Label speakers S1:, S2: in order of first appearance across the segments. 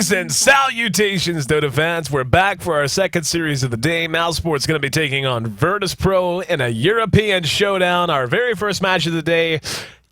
S1: Greetings and salutations, Dota fans. We're back for our second series of the day. Mousesports going to be taking on Virtus.pro in a European showdown. Our very first match of the day.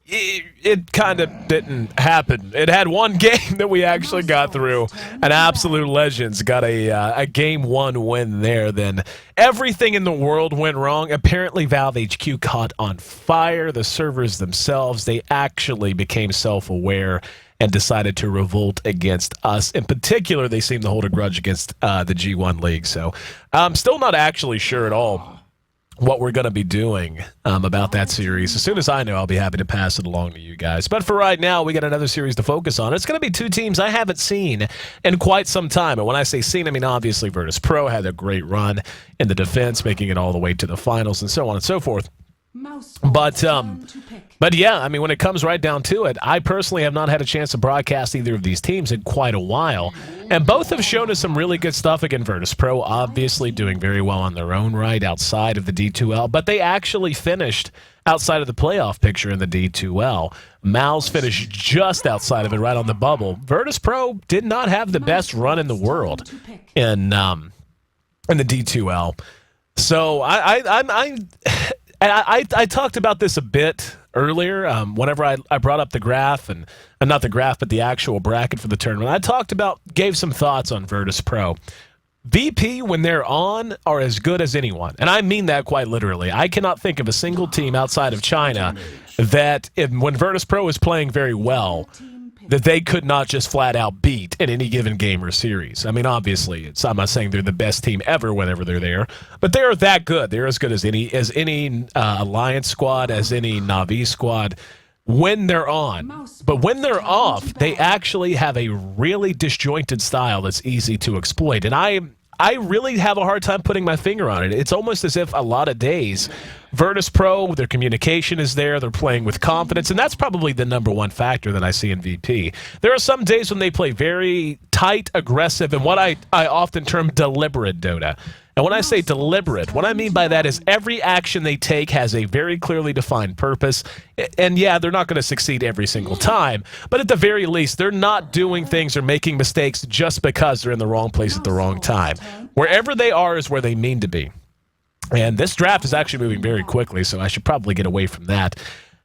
S1: It kind of didn't happen. It had one game that we actually got through. An absolute legends got a game one win there. Then everything in the world went wrong. Apparently Valve HQ caught on fire. The servers themselves, they actually became self-aware and decided to revolt against us. In particular, they seem to hold a grudge against the G-1 League. So I'm still not actually sure at all what we're going to be doing about that series. As soon as I know, I'll be happy to pass it along to you guys. But for right now, we got another series to focus on. It's going to be two teams I haven't seen in quite some time. And when I say seen, I mean obviously Virtus.pro had a great run in the defense, making it all the way to the finals and so on and so forth. But yeah, I mean, when it comes right down to it, I personally have not had a chance to broadcast either of these teams in quite a while. And both have shown us some really good stuff. Again, Virtus.pro obviously doing very well on their own right outside of the D2L, but they actually finished outside of the playoff picture in the D2L. Mouse finished just outside of it, right on the bubble. Virtus.pro did not have the best run in the world in the D2L. So I talked about this a bit earlier whenever I brought up the graph, and not the graph, but the actual bracket for the tournament. Gave some thoughts on Virtus.pro. VP, when they're on, are as good as anyone. And I mean that quite literally. I cannot think of a single team outside of China that, when Virtus.pro is playing very well, that they could not just flat out beat in any given game or series. I mean, obviously, I'm not saying they're the best team ever whenever they're there, but they're that good. They're as good as any Alliance squad, as any Na'Vi squad when they're on. But when they're off, they actually have a really disjointed style that's easy to exploit. And I really have a hard time putting my finger on it. It's almost as if a lot of days, Virtus.pro, their communication is there, they're playing with confidence, and that's probably the number one factor that I see in VP. There are some days when they play very tight, aggressive, and what I often term deliberate Dota. And when I say deliberate, what I mean by that is every action they take has a very clearly defined purpose. And yeah, they're not going to succeed every single time, but at the very least, they're not doing things or making mistakes just because they're in the wrong place at the wrong time. Wherever they are is where they mean to be. And this draft is actually moving very quickly, so I should probably get away from that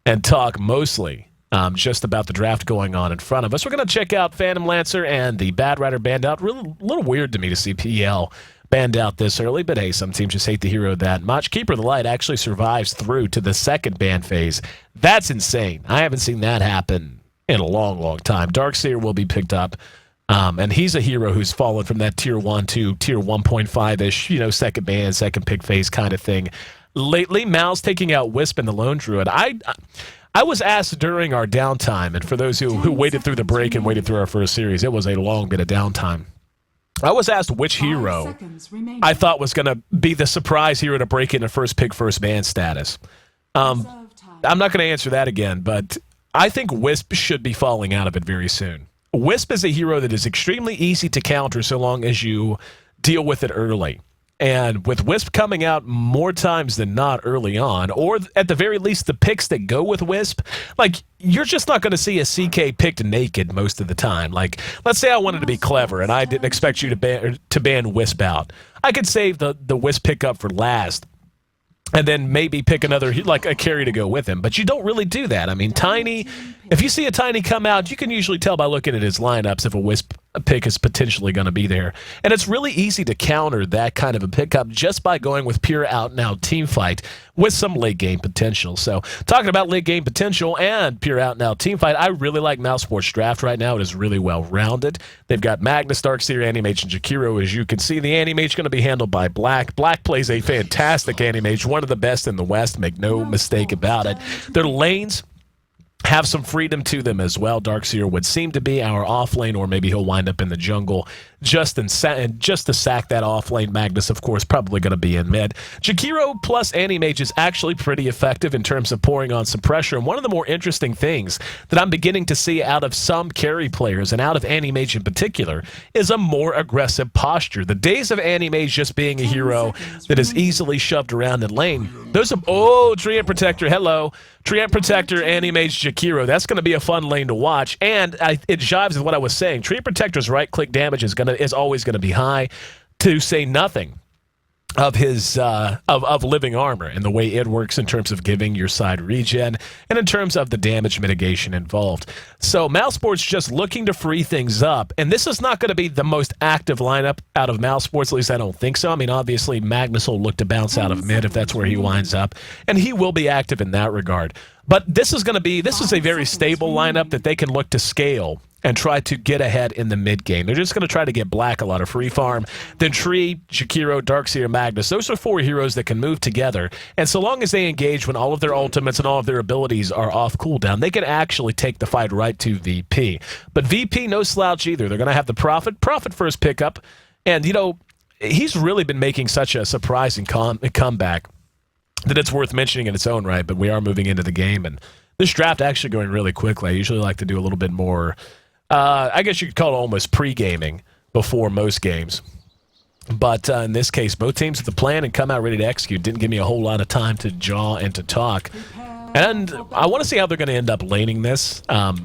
S1: and talk mostly just about the draft going on in front of us. We're going to check out Phantom Lancer and the Bad Rider banned out. Really, a little weird to me to see PL banned out this early, but hey, some teams just hate the hero that much. Keeper of the Light actually survives through to the second ban phase. That's insane. I haven't seen that happen in a long, long time. Darkseer will be picked up, and he's a hero who's fallen from that tier 1 to tier 1.5-ish, second ban, second pick phase kind of thing. Lately, Mal's taking out Wisp and the Lone Druid. I was asked during our downtime, and for those who waited through the break and waited through our first series, it was a long bit of downtime. I was asked which hero I thought was going to be the surprise hero to break into first pick, first ban status. I'm not going to answer that again, but I think Wisp should be falling out of it very soon. Wisp is a hero that is extremely easy to counter so long as you deal with it early. And with Wisp coming out more times than not early on, or at the very least the picks that go with Wisp, like, you're just not going to see a CK picked naked most of the time. Like, let's say I wanted to be clever and I didn't expect you to ban Wisp out. I could save the Wisp pickup for last and then maybe pick another, like a carry to go with him. But you don't really do that. I mean, Tiny, if you see a Tiny come out, you can usually tell by looking at his lineups if a Wisp pick is potentially going to be there. And it's really easy to counter that kind of a pickup just by going with pure out-and-out team fight with some late-game potential. So, talking about late-game potential and pure out-and-out team fight, I really like Mousesports draft right now. It is really well-rounded. They've got Magnus, Darkseer, Animage, and Jakiro. As you can see, the Animage going to be handled by Black. Black plays a fantastic Animage, one of the best in the West, make no mistake about it. Their lanes have some freedom to them as well. Darkseer would seem to be our off lane, or maybe he'll wind up in the jungle. just to sack that off-lane. Magnus, of course, probably going to be in mid. Jakiro plus Anti-Mage is actually pretty effective in terms of pouring on some pressure. And one of the more interesting things that I'm beginning to see out of some carry players, and out of Anti-Mage in particular, is a more aggressive posture. The days of Anti-Mage just being a hero that is easily shoved around in lane, those are... Oh, Treant Protector, hello. Treant Protector, Anti-Mage, Jakiro. That's going to be a fun lane to watch. And it jives with what I was saying. Treant Protector's right-click damage is always going to be high, to say nothing of his of living armor and the way it works in terms of giving your side regen and in terms of the damage mitigation involved. So Mousesports just looking to free things up, and this is not going to be the most active lineup out of Mousesports, at least I don't think so. I mean, obviously Magnus will look to bounce out of mid if that's where he winds up, and he will be active in that regard. But this is a very stable lineup that they can look to scale and try to get ahead in the mid game. They're just going to try to get Black a lot of free farm. Then Tree, Jakiro, Darkseer, Magnus. Those are 4 heroes that can move together. And so long as they engage when all of their ultimates and all of their abilities are off cooldown, they can actually take the fight right to VP. But VP, no slouch either. They're going to have the Prophet first pickup. And, he's really been making such a surprising comeback that it's worth mentioning in its own right. But we are moving into the game. And this draft actually going really quickly. I usually like to do a little bit more... I guess you could call it almost pre-gaming before most games. But in this case, both teams have the plan and come out ready to execute. Didn't give me a whole lot of time to jaw and to talk. And I want to see how they're going to end up laning this. The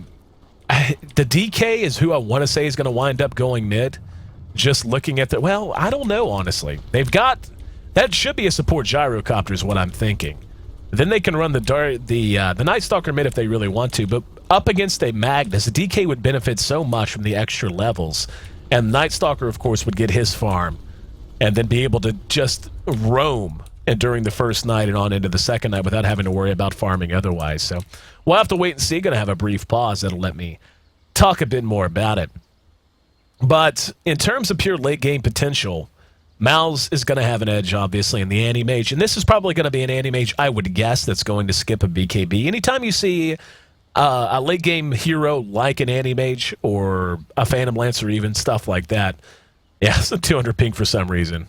S1: DK is who I want to say is going to wind up going mid. Just looking at the... Well, I don't know, honestly. They've got... That should be a support gyrocopter is what I'm thinking. Then they can run the Night Stalker mid if they really want to, but up against a Magnus, a DK would benefit so much from the extra levels, and Night Stalker, of course, would get his farm, and then be able to just roam and during the first night and on into the second night without having to worry about farming otherwise. So we'll have to wait and see. Going to have a brief pause that'll let me talk a bit more about it. But in terms of pure late game potential, Mouse is going to have an edge, obviously, in the Anti-Mage. And this is probably going to be an Anti-Mage, I would guess, that's going to skip a BKB. Anytime you see a late-game hero like an Anti-Mage or a Phantom Lancer, even, stuff like that, yeah, it's a 200 ping for some reason.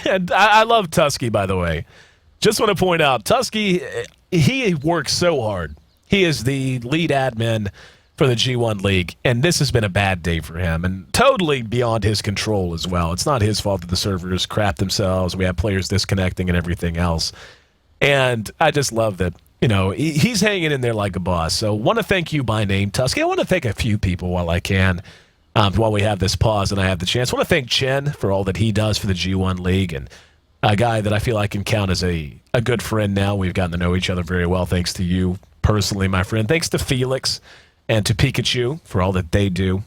S1: And I love Tusky, by the way. Just want to point out, Tusky, he works so hard. He is the lead admin for the G1 League, and this has been a bad day for him, and totally beyond his control as well. It's not his fault that the servers crap themselves, we have players disconnecting and everything else. And I just love that, he's hanging in there like a boss. So want to thank you by name, Tusky. I want to thank a few people while I can, while we have this pause and I have the chance. I want to thank Chen for all that he does for the G1 League, and a guy that I feel I can count as a good friend now. We've gotten to know each other very well, thanks to you personally, my friend. Thanks to Felix and to Pikachu for all that they do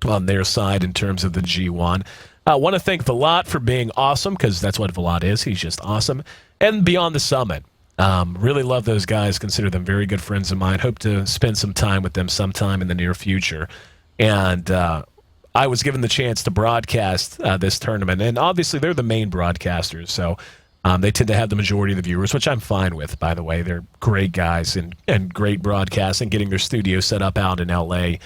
S1: on their side in terms of the G1. I want to thank Vlad for being awesome, because that's what Vlad is. He's just awesome. And Beyond the Summit. Really love those guys. Consider them very good friends of mine. Hope to spend some time with them sometime in the near future. And I was given the chance to broadcast this tournament. And obviously, they're the main broadcasters, so they tend to have the majority of the viewers, which I'm fine with, by the way. They're great guys and great broadcasting, getting their studio set up out in L.A.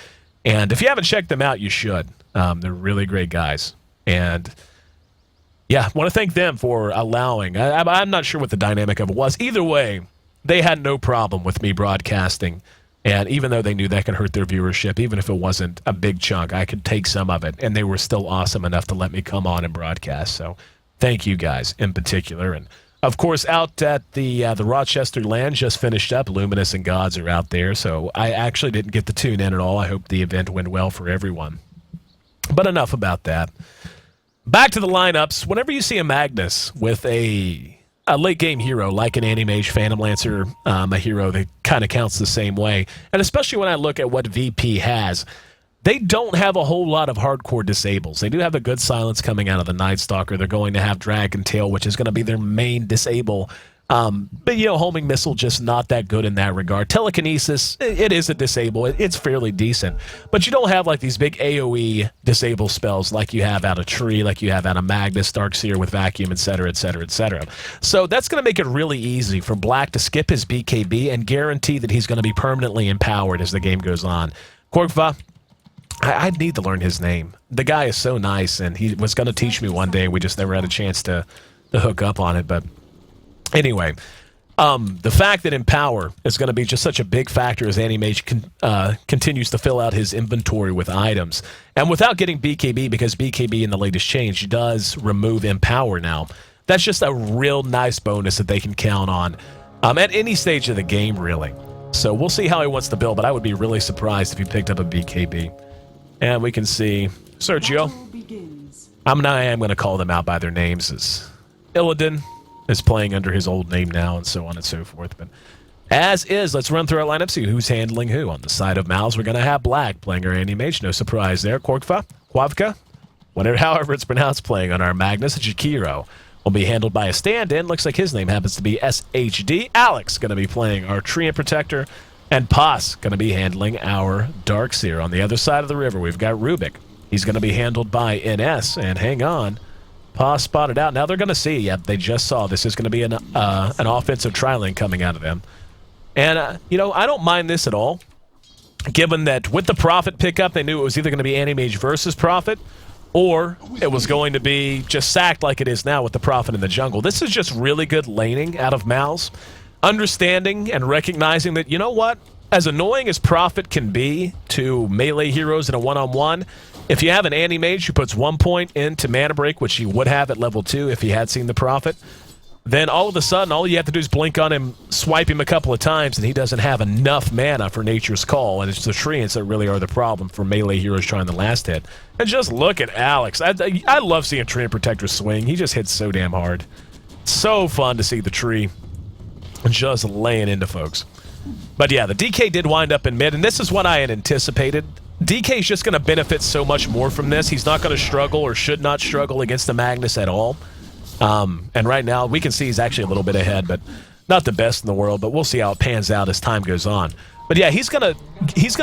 S1: And if you haven't checked them out, you should. They're really great guys. And, yeah, want to thank them for allowing. I'm not sure what the dynamic of it was. Either way, they had no problem with me broadcasting. And even though they knew that could hurt their viewership, even if it wasn't a big chunk, I could take some of it. And they were still awesome enough to let me come on and broadcast. So thank you guys in particular. And, of course, out at the Rochester land just finished up. Luminous and Gods are out there. So I actually didn't get to tune in at all. I hope the event went well for everyone. But enough about that. Back to the lineups. Whenever you see a Magnus with a late-game hero like an Anti-Mage, Phantom Lancer, a hero that kind of counts the same way, and especially when I look at what VP has, they don't have a whole lot of hardcore disables. They do have a good silence coming out of the Night Stalker. They're going to have Dragon Tail, which is going to be their main disable. But, homing missile, just not that good in that regard. Telekinesis, it is a disable. It's fairly decent. But you don't have, like, these big AoE disable spells like you have out of Tree, like you have out of Magnus, Darkseer with Vacuum, etc., etc., etc. So that's going to make it really easy for Black to skip his BKB and guarantee that he's going to be permanently empowered as the game goes on. Korkva, I need to learn his name. The guy is so nice, and he was going to teach me one day. We just never had a chance to hook up on it. But anyway, the fact that Empower is going to be just such a big factor as Animage continues to fill out his inventory with items. And without getting BKB, because BKB in the latest change does remove Empower now, that's just a real nice bonus that they can count on at any stage of the game, really. So we'll see how he wants to build, but I would be really surprised if he picked up a BKB. And we can see Sergio. I am going to call them out by their names. As Illidan is playing under his old name now, and so on and so forth. But as is, let's run through our lineup, see who's handling who. On the side of Mouse, we're going to have Black playing our Anti-Mage. No surprise there. Quavka, however it's pronounced, playing on our Magnus. Jakiro will be handled by a stand-in. Looks like his name happens to be SHD. Alex going to be playing our Treant Protector. And Paz going to be handling our Darkseer. On the other side of the river, we've got Rubik. He's going to be handled by NS. And hang on, Paz spotted out. Now they're going to see. Yep, they just saw this is going to be an offensive tri-lane coming out of them. And, I don't mind this at all, given that with the Prophet pickup, they knew it was either going to be Anti-Mage versus Prophet, or it was going to be just sacked like it is now with the Prophet in the jungle. This is just really good laning out of Mouse. Understanding and recognizing that, you know what? As annoying as Prophet can be to melee heroes in a one-on-one, if you have an Anti-Mage who puts 1 point into Mana Break, which he would have at level 2 if he had seen the Prophet, then all of a sudden, all you have to do is blink on him, swipe him a couple of times, and he doesn't have enough mana for Nature's Call, and it's the Treants that really are the problem for melee heroes trying the last hit. And just look at Alex. I love seeing Treant Protector swing. He just hits so damn hard. So fun to see the tree just laying into folks. But yeah, the DK did wind up in mid, and this is what I had anticipated. DK is just going to benefit so much more from this. He's not going to struggle or should not struggle against the Magnus at all. And right now, we can see he's actually a little bit ahead, but not the best in the world. But we'll see how it pans out as time goes on. But yeah, he's gonna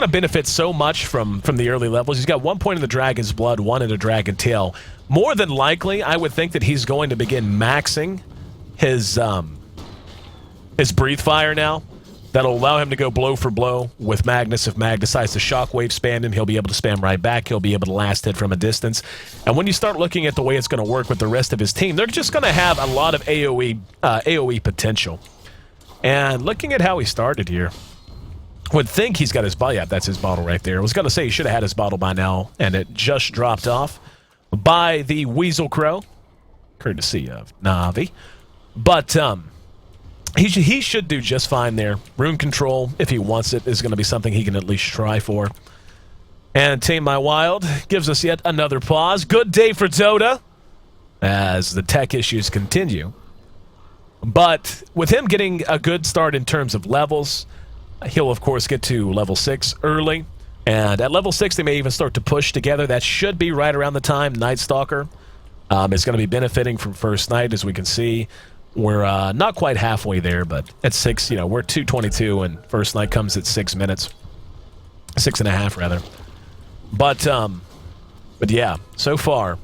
S1: benefit so much from the early levels. He's got 1 point in the Dragon's Blood, 1 in the Dragon Tail. More than likely, I would think that he's going to begin maxing his Breathe Fire now. That'll allow him to go blow for blow with Magnus. If Mag decides to Shockwave spam him, he'll be able to spam right back. He'll be able to last hit from a distance. And when you start looking at the way it's going to work with the rest of his team, they're just going to have a lot of AoE potential. And looking at how he started here, would think he's got his bottle. Yeah, that's his bottle right there. I was going to say he should have had his bottle by now, and it just dropped off by the Weasel Crow, courtesy of Navi. But he should do just fine there. Rune control, if he wants it, is going to be something he can at least try for. And Tame My Wild gives us yet another pause. Good day for Dota as the tech issues continue. But with him getting a good start in terms of levels, he'll, of course, get to level 6 early. And at level 6, they may even start to push together. That should be right around the time Night Stalker is going to be benefiting from First Night, as we can see. We're not quite halfway there, but at 6, we're 2:22, and First Night comes at 6 minutes. 6.5, rather. But yeah, so far,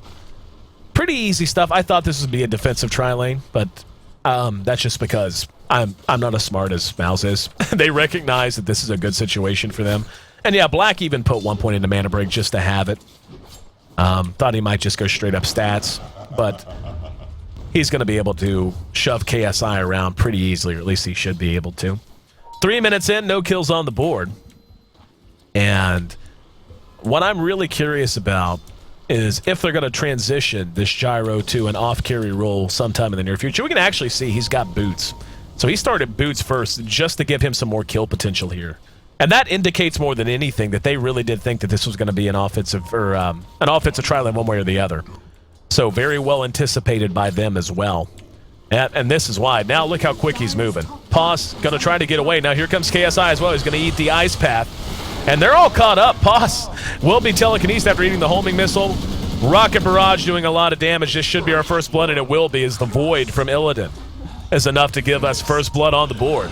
S1: pretty easy stuff. I thought this would be a defensive tri-lane, but that's just because I'm not as smart as Mouse is. They recognize that this is a good situation for them. And yeah, Black even put 1 point into Mana Break just to have it. Thought he might just go straight up stats, but he's going to be able to shove KSI around pretty easily, or at least he should be able to. 3 minutes in, no kills on the board. And what I'm really curious about is if they're going to transition this Gyro to an off-carry role sometime in the near future. We can actually see he's got Boots. So he started Boots first just to give him some more kill potential here. And that indicates more than anything that they really did think that this was going to be an offensive tri-lane one way or the other. So very well anticipated by them as well. And this is why. Now look how quick he's moving. Paz going to try to get away. Now here comes KSI as well. He's going to eat the Ice Path. And they're all caught up. Paz will be telekinesed after eating the homing missile. Rocket Barrage doing a lot of damage. This should be our first blood, and it will be, as the Void from Illidan is enough to give us first blood on the board.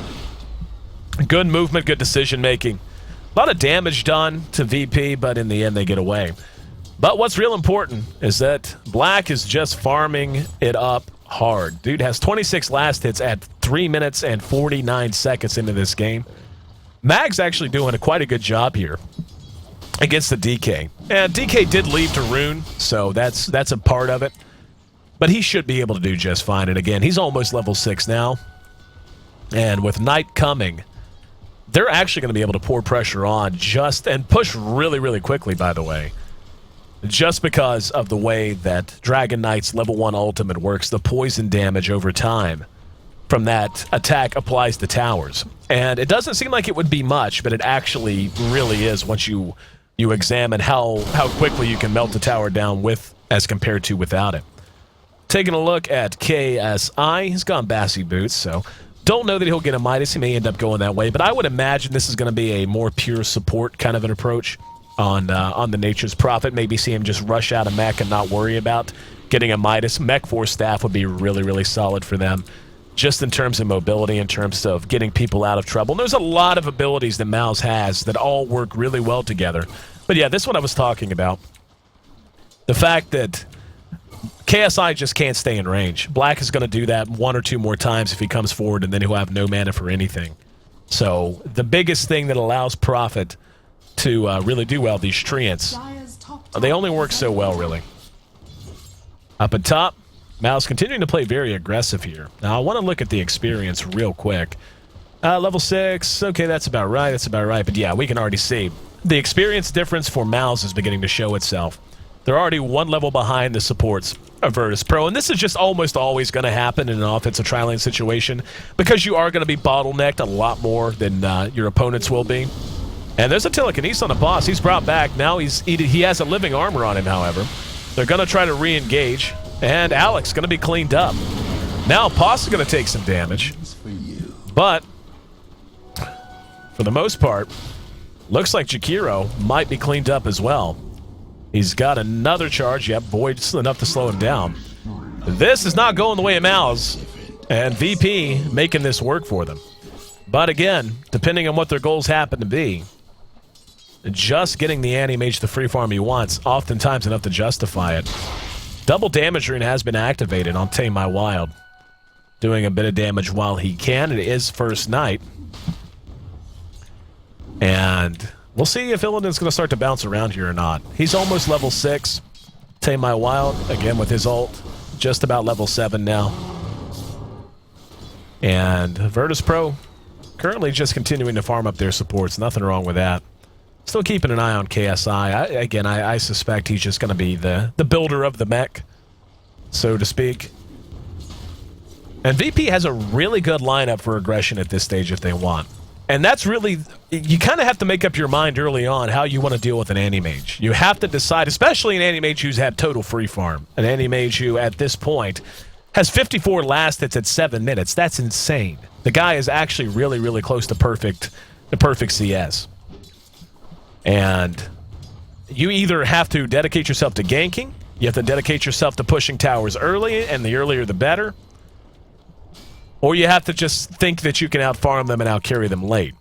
S1: Good movement, good decision making. A lot of damage done to VP, but in the end they get away. But what's real important is that Black is just farming it up hard. Dude has 26 last hits at 3 minutes and 49 seconds into this game. Mag's actually doing quite a good job here. against the DK. And DK did leave to rune, so that's a part of it. But he should be able to do just fine. And again, he's almost level 6 now. And with night coming, they're actually going to be able to pour pressure on and push really, really quickly, by the way. Just because of the way that Dragon Knight's level 1 ultimate works, the poison damage over time from that attack applies to towers. And it doesn't seem like it would be much, but it actually really is once you examine how quickly you can melt the tower down with as compared to without it. Taking a look at KSI, he's gone Bassy Boots, so don't know that he'll get a Midas. He may end up going that way, but I would imagine this is going to be a more pure support kind of an approach on the Nature's Prophet. Maybe see him just rush out a mech and not worry about getting a Midas. Mech Force Staff would be really, really solid for them, just in terms of mobility, in terms of getting people out of trouble. And there's a lot of abilities that Mouse has that all work really well together. But yeah, this one I was talking about. The fact that KSI just can't stay in range. Black is going to do that 1 or 2 more times if he comes forward, and then he'll have no mana for anything. So the biggest thing that allows Prophet to really do well, these treants, they only work so well, really. Up at top, Mouse continuing to play very aggressive here. Now, I want to look at the experience real quick. Level 6, okay, that's about right, But yeah, we can already see the experience difference for Mouse is beginning to show itself. They're already 1 level behind the supports of Virtus Pro, and this is just almost always going to happen in an offensive tri-lane situation because you are going to be bottlenecked a lot more than your opponents will be. And there's a telekinesis on the boss. He's brought back. Now he has a living armor on him, however. They're going to try to re-engage, and Alex going to be cleaned up. Now Poss is going to take some damage, but for the most part, looks like Jakiro might be cleaned up as well. He's got another charge. Yep, Void's enough to slow him down. This is not going the way of Mouse, and VP making this work for them. But again, depending on what their goals happen to be, just getting the anti-mage the free farm he wants, oftentimes enough to justify it. Double damage rune has been activated on Tame My Wild, doing a bit of damage while he can. It is first night. And we'll see if Illidan's going to start to bounce around here or not. He's almost level 6. Tame My Wild, again with his ult, just about level 7 now. And Virtus Pro currently just continuing to farm up their supports. Nothing wrong with that. Still keeping an eye on KSI. I suspect he's just going to be the builder of the mech, so to speak. And VP has a really good lineup for aggression at this stage if they want. And that's really, you kind of have to make up your mind early on how you want to deal with an anti-mage. You have to decide, especially an anti-mage who's had total free farm. An anti-mage who, at this point, has 54 last hits at 7 minutes. That's insane. The guy is actually really, really close to the perfect CS. And you either have to dedicate yourself to ganking, you have to dedicate yourself to pushing towers early, and the earlier the better, or you have to just think that you can out-farm them and out-carry them late.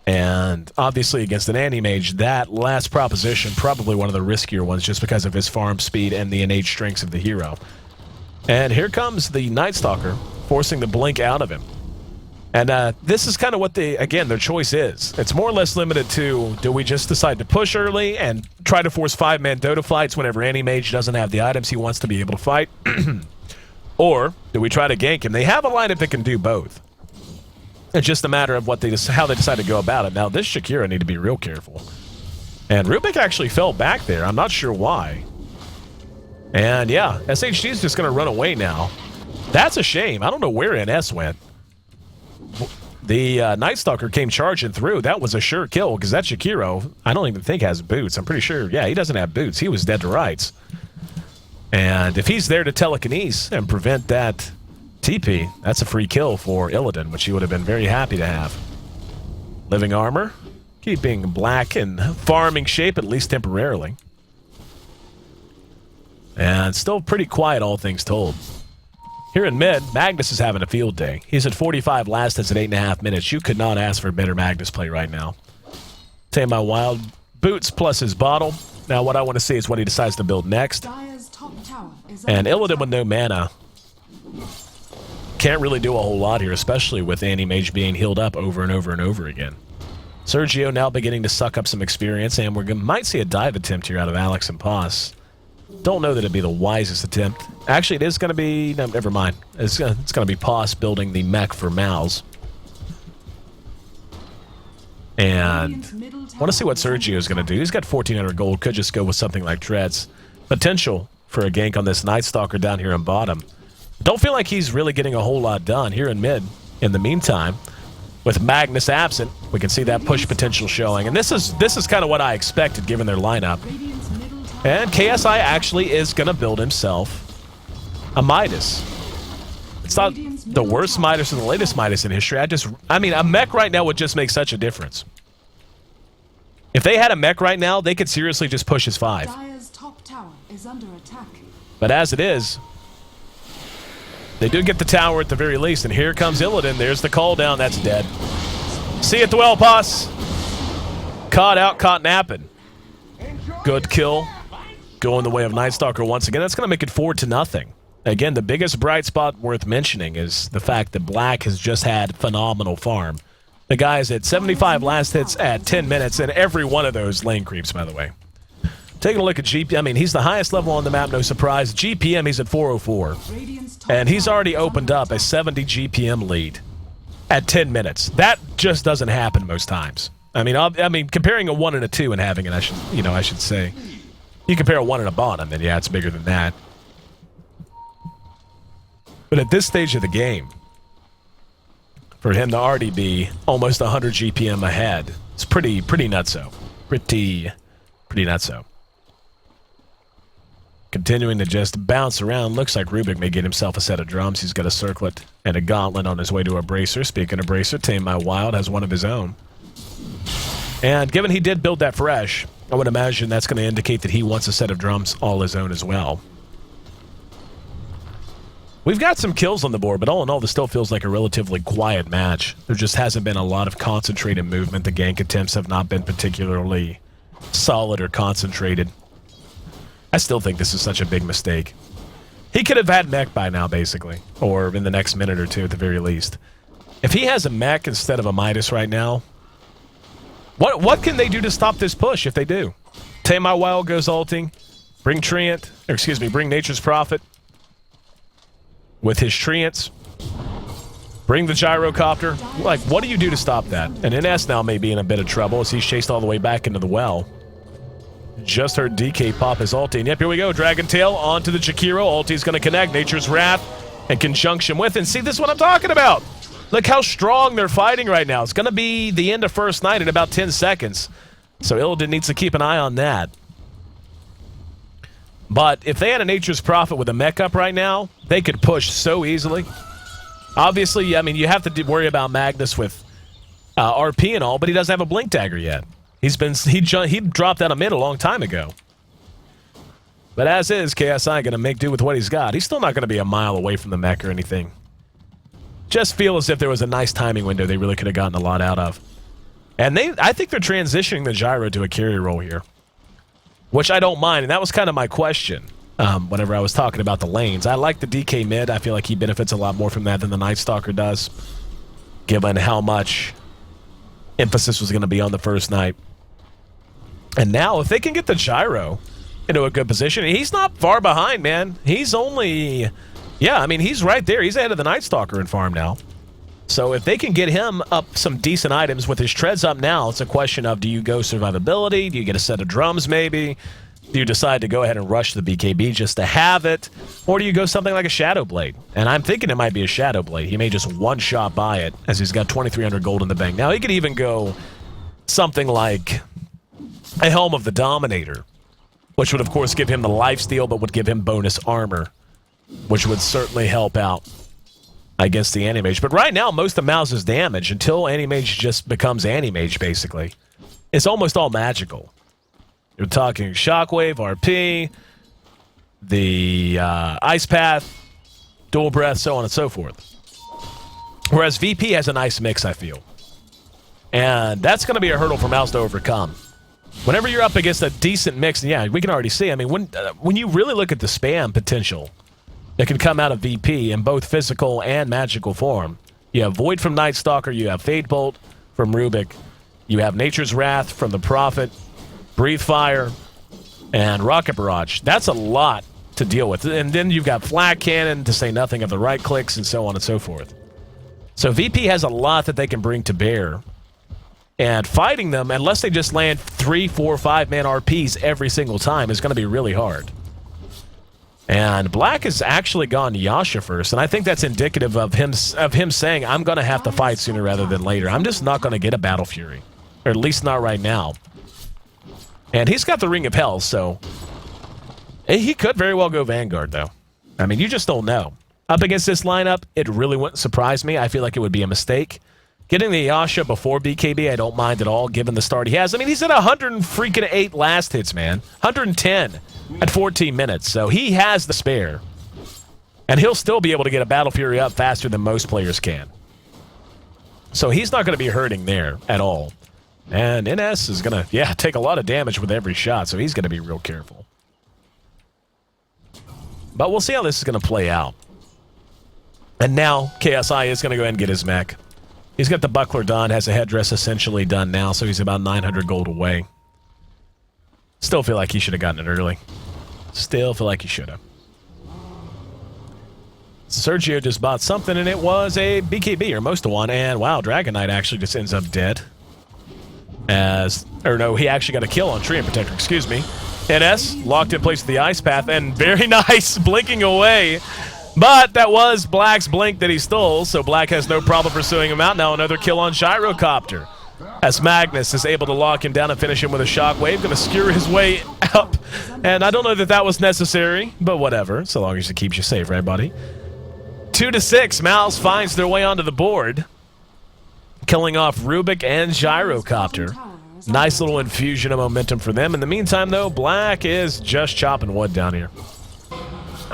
S1: And obviously against an anti-mage, that last proposition, probably one of the riskier ones just because of his farm speed and the innate strengths of the hero. And here comes the Night Stalker, forcing the blink out of him. And this is kind of what their choice is. It's more or less limited to, do we just decide to push early and try to force 5-man Dota fights whenever anti-mage doesn't have the items he wants to be able to fight? Or do we try to gank him? They have a lineup that can do both. It's just a matter of how they decide to go about it. Now, this Shakira need to be real careful. And Rubik actually fell back there. I'm not sure why. And yeah, SHD is just going to run away now. That's a shame. I don't know where NS went. The Night Stalker came charging through. That was a sure kill, because that Shakiro, I don't even think has boots. I'm pretty sure, yeah, he doesn't have boots. He was dead to rights. And if he's there to telekinesis and prevent that TP, that's a free kill for Illidan, which he would have been very happy to have. Living armor, keeping Black in farming shape, at least temporarily. And still pretty quiet, all things told. Here in mid, Magnus is having a field day. He's at 45 last hits at 8.5 minutes. You could not ask for better Magnus play right now. Tame My Wild, boots plus his bottle. Now what I want to see is what he decides to build next. And Illidan with no mana can't really do a whole lot here, especially with anti-mage being healed up over and over and over again. Sergio now beginning to suck up some experience, and we might see a dive attempt here out of Alex and Pos. Don't know that it'd be the wisest attempt. Actually, it is going to be... No, never mind. It's going to be Pos building the mech for Mouse. And I want to see what Sergio is going to do. He's got 1,400 gold. Could just go with something like Treads. Potential for a gank on this Night Stalker down here in bottom. Don't feel like he's really getting a whole lot done here in mid. In the meantime, with Magnus absent, we can see that push potential showing. And this is kind of what I expected given their lineup. And KSI actually is going to build himself a Midas. It's not the worst Midas or the latest Midas in history. I mean, a mech right now would just make such a difference. If they had a mech right now, they could seriously just push his 5.
S2: Top tower is under attack.
S1: But as it is, they do get the tower at the very least. And here comes Illidan. There's the call down. That's dead. See you at the well, Pos. Caught out, caught napping. Good kill. Going the way of Night Stalker once again. That's going to make it 4-0. Again, the biggest bright spot worth mentioning is the fact that Black has just had phenomenal farm. The guy's at 75 last hits at 10 minutes, and every one of those lane creeps, by the way. Taking a look at GPM, I mean, he's the highest level on the map, no surprise. GPM, he's at 404. And he's already opened up a 70 GPM lead at 10 minutes. That just doesn't happen most times. I mean, comparing a 1 and a 2 and having it, I should say. You compare a 1 and a bottom, and yeah, it's bigger than that. But at this stage of the game, for him to already be almost 100 GPM ahead, it's pretty nutso. Pretty nutso. Continuing to just bounce around. Looks like Rubik may get himself a set of drums. He's got a circlet and a gauntlet on his way to a bracer. Speaking of bracer, Tame My Wild has one of his own. And given he did build that fresh, I would imagine that's going to indicate that he wants a set of drums all his own as well. We've got some kills on the board, but all in all, this still feels like a relatively quiet match. There just hasn't been a lot of concentrated movement. The gank attempts have not been particularly solid or concentrated. I still think this is such a big mistake. He could have had mech by now, basically. Or in the next minute or two, at the very least. If he has a mech instead of a Midas right now, what can they do to stop this push if they do? Tame My Wild goes ulting. Bring bring Nature's Prophet with his Treants. Bring the Gyrocopter. Like, what do you do to stop that? And NS now may be in a bit of trouble as he's chased all the way back into the well. Just heard DK pop his ulti. And yep, here we go. Dragon Tail onto the Jakiro. Ulti's going to connect. Nature's Wrath in conjunction with. And see, this is what I'm talking about. Look how strong they're fighting right now. It's going to be the end of first night in about 10 seconds. So Illidan needs to keep an eye on that. But if they had a Nature's Prophet with a mech up right now, they could push so easily. Obviously, I mean, you have to worry about Magnus with RP and all, but he doesn't have a Blink Dagger yet. He dropped out of mid a long time ago. But as is, KSI going to make do with what he's got. He's still not going to be a mile away from the mech or anything. Just feel as if there was a nice timing window they really could have gotten a lot out of. And I think they're transitioning the Gyro to a carry role here, which I don't mind. And that was kind of my question whenever I was talking about the lanes. I like the DK mid. I feel like he benefits a lot more from that than the Night Stalker does, given how much emphasis was going to be on the first night. And now, if they can get the Gyro into a good position, he's not far behind, man. He's only... Yeah, I mean, he's right there. He's ahead of the Night Stalker in farm now. So if they can get him up some decent items with his treads up now, it's a question of, do you go survivability? Do you get a set of drums maybe? Do you decide to go ahead and rush the BKB just to have it? Or do you go something like a Shadow Blade? And I'm thinking it might be a Shadow Blade. He may just one-shot buy it as he's got 2,300 gold in the bank. Now, he could even go something like a Helm of the Dominator, which would, of course, give him the lifesteal, but would give him bonus armor, which would certainly help out against the Anti-Mage. But right now, most of Mouse's damage, until Anti-Mage just becomes Anti-Mage, basically, it's almost all magical. You're talking Shockwave, RP, the Ice Path, Dual Breath, so on and so forth. Whereas VP has a nice mix, I feel. And that's going to be a hurdle for Mouse to overcome. Whenever you're up against a decent mix, and yeah, we can already see, I mean, when you really look at the spam potential that can come out of VP in both physical and magical form, you have Void from Night Stalker, you have Fade Bolt from Rubik, You have Nature's Wrath from the Prophet, Breathe Fire, and Rocket Barrage. That's a lot to deal with. And then you've got Flag Cannon, to say nothing of the right clicks and so on and so forth. So VP has a lot that they can bring to bear. And fighting them, unless they just land 3, 4, 5-man RPs every single time, is going to be really hard. And Black has actually gone Yasha first, and I think that's indicative of him saying, I'm going to have to fight sooner rather than later. I'm just not going to get a Battle Fury, or at least not right now. And he's got the Ring of Hell, so he could very well go Vanguard, though. I mean, you just don't know. Up against this lineup, it really wouldn't surprise me. I feel like it would be a mistake. Getting the Yasha before BKB, I don't mind at all, given the start he has. I mean, he's at 108 last hits, man. 110 at 14 minutes, so he has the spare. And he'll still be able to get a Battle Fury up faster than most players can. So he's not going to be hurting there at all. And NS is going to, take a lot of damage with every shot, so he's going to be real careful. But we'll see how this is going to play out. And now, KSI is going to go ahead and get his mech. He's got the buckler done, has a headdress essentially done now, so he's about 900 gold away. Still feel like he should have gotten it early. Still feel like he should have. Sergio just bought something, and it was a BKB, or most of one, and wow, Dragon Knight actually just ends up dead. He actually got a kill on Treant Protector, excuse me. NS locked in place with the Ice Path, and very nice, blinking away. But that was Black's blink that he stole, so Black has no problem pursuing him out. Now another kill on Gyrocopter, as Magnus is able to lock him down and finish him with a shockwave. Going to skewer his way up, and I don't know that that was necessary, but whatever, so long as it keeps you safe, right, buddy? 2-6, Mouse finds their way onto the board, killing off Rubik and Gyrocopter. Nice little infusion of momentum for them. In the meantime, though, Black is just chopping wood down here.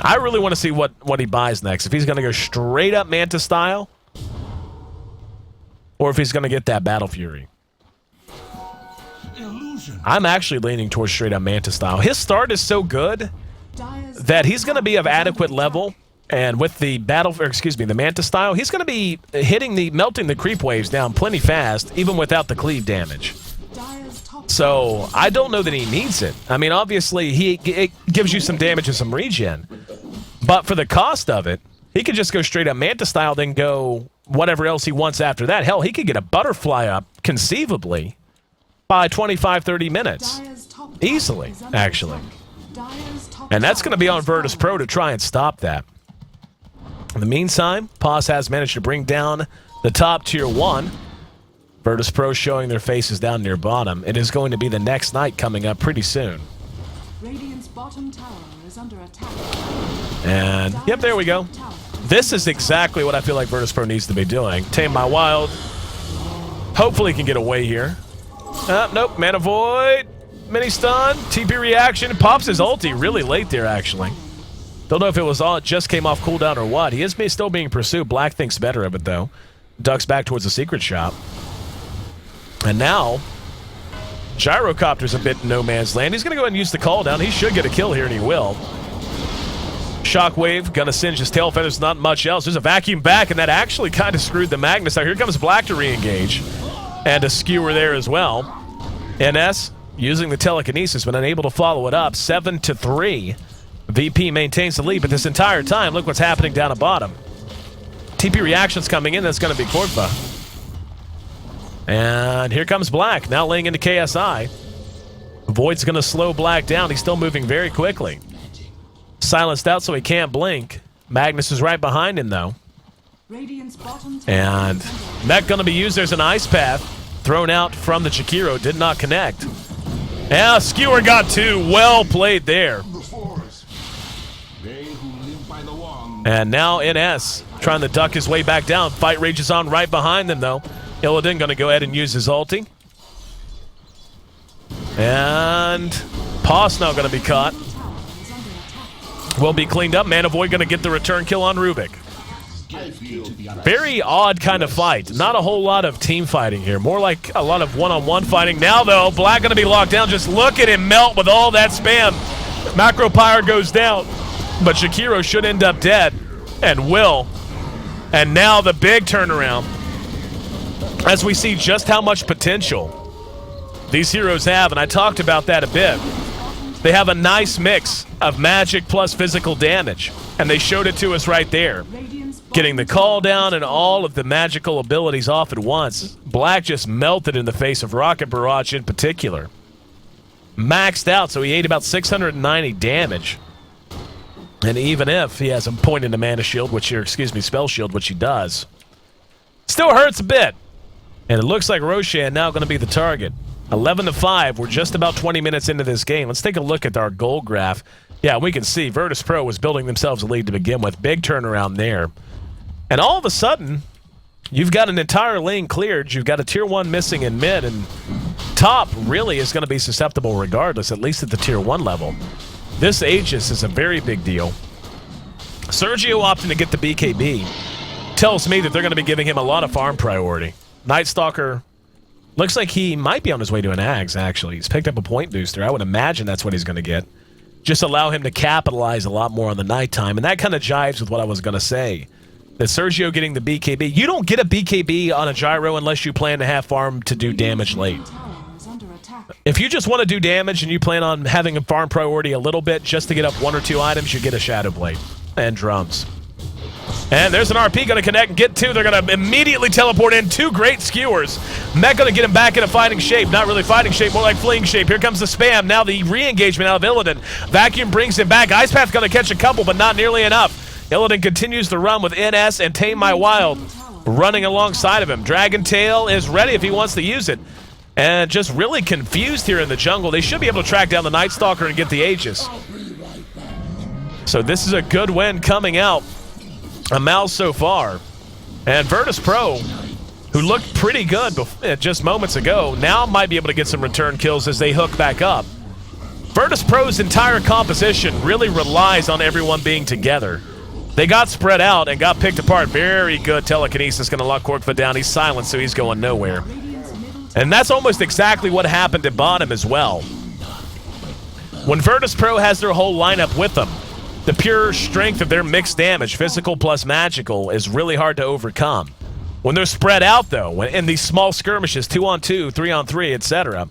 S1: I really want to see what he buys next. If he's going to go straight up Manta style, or if he's going to get that Battle Fury. I'm actually leaning towards straight up Manta style. His start is so good that he's going to be of adequate level, and with the the Manta style, he's going to be melting the creep waves down plenty fast, even without the cleave damage. So, I don't know that he needs it. I mean, obviously, it gives you some damage and some regen. But for the cost of it, he could just go straight up Manta style, then go whatever else he wants after that. Hell, he could get a Butterfly up, conceivably, by 25, 30 minutes. Easily, actually. And that's going to be on Virtus Pro to try and stop that. In the meantime, Paz has managed to bring down the top tier 1. Virtus Pro showing their faces down near bottom. It is going to be the next night coming up pretty soon.
S2: Radiant's bottom tower is under attack.
S1: And, yep, there we go. This is exactly what I feel like Virtus Pro needs to be doing. Tame my Wild. Hopefully can get away here. Nope, Mana Void. Mini stun. TP reaction. Pops his ulti really late there, actually. Don't know if it was all, it just came off cooldown or what. He is still being pursued. Black thinks better of it, though. Ducks back towards the secret shop. And now, Gyrocopter's a bit in no man's land. He's going to go ahead and use the call down. He should get a kill here, and he will. Shockwave, gonna singe his tail feathers, not much else. There's a vacuum back, and that actually kind of screwed the Magnus. Now here comes Black to re-engage. And a skewer there as well. NS, using the telekinesis, but unable to follow it up. 7-3. VP maintains the lead, but this entire time, look what's happening down at bottom. TP reactions coming in, that's going to be Korkva. And here comes Black, now laying into KSI. Void's going to slow Black down. He's still moving very quickly. Silenced out so he can't blink. Magnus is right behind him, though. And mech going to be used. There's an Ice Path thrown out from the Chikiro. Did not connect. Yeah, Skewer got two. Well played there. And now NS trying to duck his way back down. Fight rages on right behind them, though. Illidan going to go ahead and use his ulti. And Poss now going to be caught. Will be cleaned up. Mana Void going to get the return kill on Rubik. Very odd kind of fight. Not a whole lot of team fighting here. More like a lot of one-on-one fighting. Now, though, Black going to be locked down. Just look at him melt with all that spam. Macro Pyre goes down. But Shakiro should end up dead. And will. And now the big turnaround. As we see just how much potential These heroes have, and I talked about that a bit. They have a nice mix of magic plus physical damage, and they showed it to us right there. Getting the call down and all of the magical abilities off at once. Black just melted in the face of Rocket Barrage in particular. Maxed out, so he ate about 690 damage. And even if he has a point in the mana shield, spell shield, which he does, still hurts a bit. And it looks like Roshan now going to be the target. 11-5. We're just about 20 minutes into this game. Let's take a look at our goal graph. Yeah, we can see Virtus Pro was building themselves a lead to begin with. Big turnaround there. And all of a sudden, you've got an entire lane cleared. You've got a tier 1 missing in mid, and top really is going to be susceptible regardless, at least at the tier 1 level. This Aegis is a very big deal. Sergio opting to get the BKB tells me that they're going to be giving him a lot of farm priority. Night Stalker looks like he might be on his way to an Ags, actually. He's picked up a point booster. I would imagine that's what he's going to get. Just allow him to capitalize a lot more on the nighttime, and that kind of jives with what I was going to say. That Sergio getting the BKB. You don't get a BKB on a gyro unless you plan to have farm to do damage late. If you just want to do damage and you plan on having a farm priority a little bit just to get up 1 or 2 items, you get a Shadow Blade and drums. And there's an RP going to connect and get 2. They're going to immediately teleport in 2 great skewers. Mech going to get him back into fighting shape. Not really fighting shape, more like fleeing shape. Here comes the spam. Now the re-engagement out of Illidan. Vacuum brings him back. Ice Path going to catch a couple, but not nearly enough. Illidan continues to run with NS and Tame My Wild running alongside of him. Dragon Tail is ready if he wants to use it. And just really confused here in the jungle. They should be able to track down the Night Stalker and get the Aegis. So this is a good win coming out of Mouse so far. And Virtus Pro, who looked pretty good just moments ago, now might be able to get some return kills as they hook back up. Virtus Pro's entire composition really relies on everyone being together. They got spread out and got picked apart. Very good telekinesis, going to lock Korkva down. He's silent, so he's going nowhere. And that's almost exactly what happened at bottom as well. When Virtus Pro has their whole lineup with them, the pure strength of their mixed damage, physical plus magical, is really hard to overcome. When they're spread out, though, in these small skirmishes, 2-on-2, 3-on-3, etc.,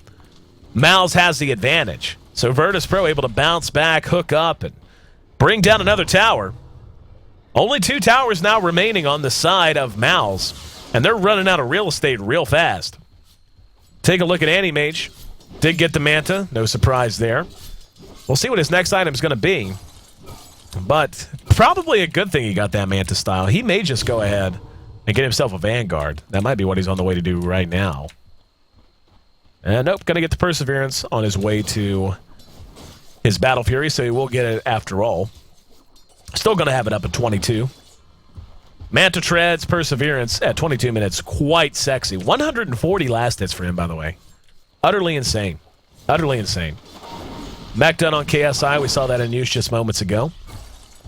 S1: Mouse has the advantage. So Virtus Pro able to bounce back, hook up, and bring down another tower. Only 2 towers now remaining on the side of Mouse, and they're running out of real estate real fast. Take a look at Animage. Did get the Manta. No surprise there. We'll see what his next item is going to be. But probably a good thing he got that Manta style. He may just go ahead and get himself a Vanguard. That might be what he's on the way to do right now. And nope, going to get the Perseverance on his way to his Battle Fury, so he will get it after all. Still going to have it up at 22. Manta Treads, Perseverance at 22 minutes. Quite sexy. 140 last hits for him, by the way. Utterly insane. Utterly insane. Mech done on KSI. We saw that in use just moments ago.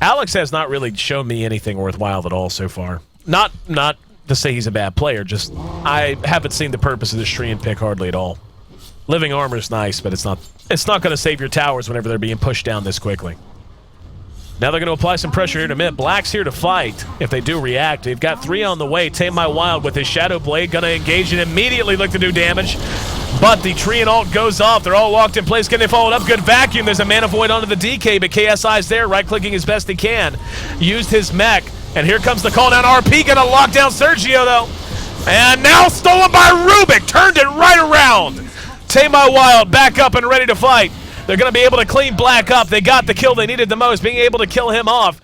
S1: Alex has not really shown me anything worthwhile at all so far. Not to say he's a bad player, just I haven't seen the purpose of this Treant pick hardly at all. Living Armor's nice, but it's not going to save your towers whenever they're being pushed down this quickly. Now they're going to apply some pressure here in a minute. Black's here to fight if they do react. They've got 3 on the way. Tame My Wild with his Shadow Blade. Going to engage and immediately look to do damage. But the Treant ult goes off. They're all locked in place. Can they follow it up? Good vacuum. There's a Mana Void onto the DK, but KSI's there, right-clicking as best he can. Used his mech. And here comes the call down. RP going to lock down Sergio, though. And now stolen by Rubik. Turned it right around. Tame My Wild back up and ready to fight. They're going to be able to clean Black up. They got the kill they needed the most, being able to kill him off.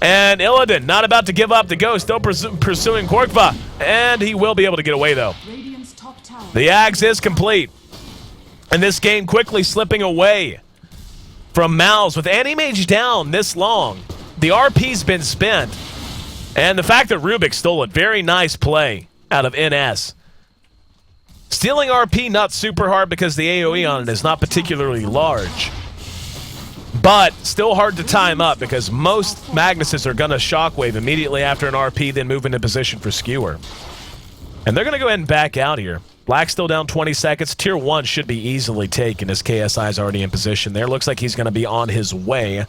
S1: And Illidan not about to give up the ghost, still pursuing Korkva. And he will be able to get away, though. The Axe is complete. And this game quickly slipping away from Mouse. With Animage down this long, the RP's been spent. And the fact that Rubik stole it, very nice play out of NS. Stealing RP, not super hard because the AoE on it is not particularly large. But still hard to time up because most Magnuses are going to shockwave immediately after an RP, then move into position for Skewer. And they're going to go ahead and back out here. Black's still down 20 seconds. Tier 1 should be easily taken as KSI is already in position there. Looks like he's going to be on his way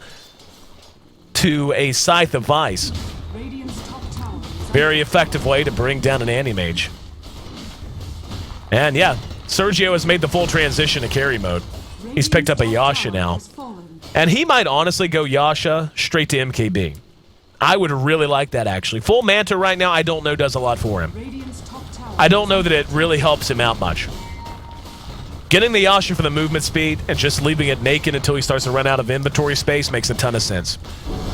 S1: to a Scythe of Vice. Very effective way to bring down an Animage. And yeah, Sergio has made the full transition to carry mode. He's picked up a Yasha now. And he might honestly go Yasha straight to MKB. I would really like that, actually. Full Manta right now, I don't know does a lot for him. I don't know that it really helps him out much. Getting the Yasha for the movement speed and just leaving it naked until he starts to run out of inventory space makes a ton of sense.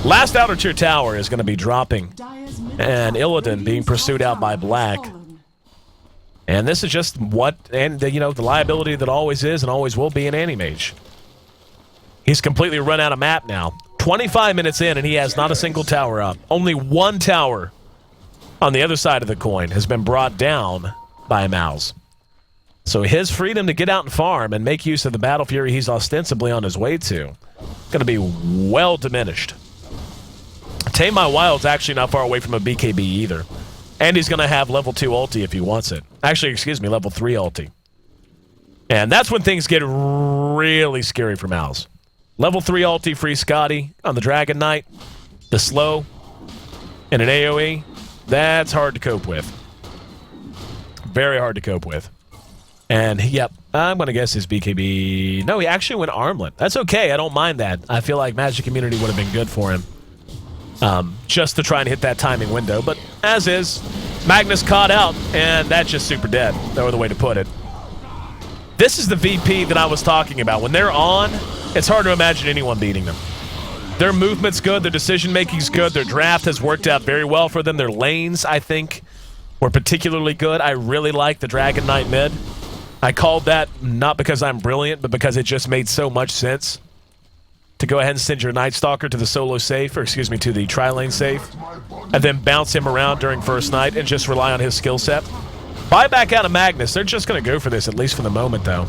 S1: Last outer tier tower is going to be dropping, and Illidan being pursued out by Black. And this is just what, and the liability that always is and always will be in Anti-Mage. He's completely run out of map now. 25 minutes in, and he has not a single tower up. Only one tower on the other side of the coin has been brought down by Mouse. So his freedom to get out and farm and make use of the Battle Fury he's ostensibly on his way to going to be well diminished. Tame My Wild's actually not far away from a BKB either. And he's going to have level 2 ulti if he wants it. Actually, excuse me, level 3 ulti. And that's when things get really scary for Mouse. Level 3 ulti free Scotty on the Dragon Knight. The slow and an AoE. That's hard to cope with. Very hard to cope with. And, yep, I'm going to guess his BKB... No, he actually went Armlet. That's okay. I don't mind that. I feel like Magic Immunity would have been good for him. Just to try and hit that timing window. But, as is, Magnus caught out, and that's just super dead. No other way to put it. This is the VP that I was talking about. When they're on, it's hard to imagine anyone beating them. Their movement's good. Their decision-making's good. Their draft has worked out very well for them. Their lanes, I think, were particularly good. I really like the Dragon Knight mid. I called that not because I'm brilliant, but because it just made so much sense to go ahead and send your Night Stalker to the solo safe, or excuse me, to the tri-lane safe, and then bounce him around during first night and just rely on his skill set. Buy back out of Magnus. They're just going to go for this, at least for the moment, though.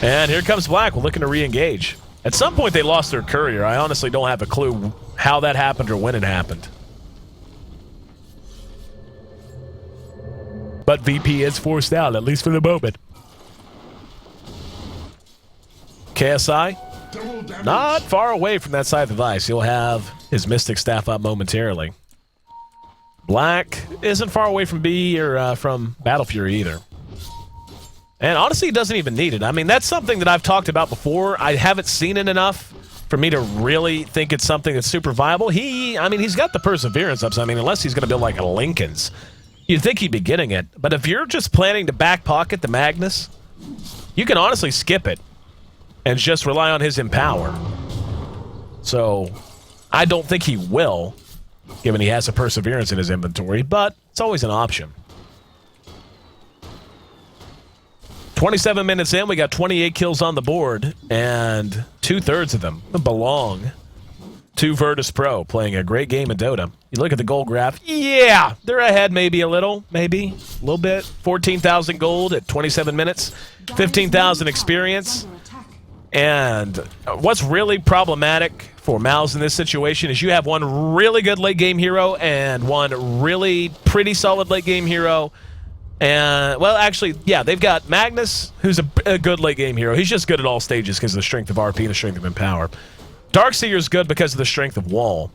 S1: And here comes Black. We're looking to re-engage. At some point, they lost their courier. I honestly don't have a clue how that happened or when it happened. But VP is forced out, at least for the moment. KSI, not far away from that side of the device. He'll have his Mystic Staff up momentarily. Black isn't far away from B or from Battle Fury either. And honestly, he doesn't even need it. I mean, that's something that I've talked about before. I haven't seen it enough for me to really think it's something that's super viable. He's got the perseverance up, so I mean, unless he's going to build like a Lincoln's, you'd think he'd be getting it. But if you're just planning to back pocket the Magnus, you can honestly skip it and just rely on his Empower. So, I don't think he will, given he has a Perseverance in his inventory, but it's always an option. 27 minutes in, we got 28 kills on the board, and 2/3 of them belong to Virtus Pro, playing a great game of Dota. You look at the gold graph, yeah, they're ahead maybe a little bit. 14,000 gold at 27 minutes, 15,000 experience. And what's really problematic for Mouse in this situation is you have one really good late game hero and one really pretty solid late game hero. And, well, actually, yeah, they've got Magnus, who's a good late game hero. He's just good at all stages because of the strength of RP and the strength of Empower. Darkseer's good because of the strength of Wall.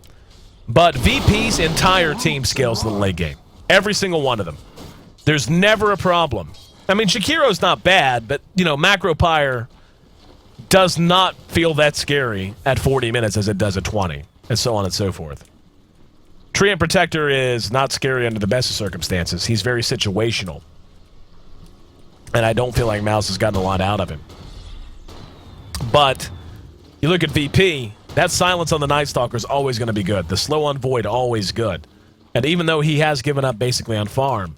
S1: But VP's entire team scales to the late game. Every single one of them. There's never a problem. I mean, Shakiro's not bad, but, Macro Pyre does not feel that scary at 40 minutes as it does at 20, and so on and so forth. Treant Protector is not scary under the best of circumstances. He's very situational. And I don't feel like Mouse has gotten a lot out of him. But you look at VP, that silence on the Night Stalker is always going to be good. The slow on Void, always good. And even though he has given up basically on farm,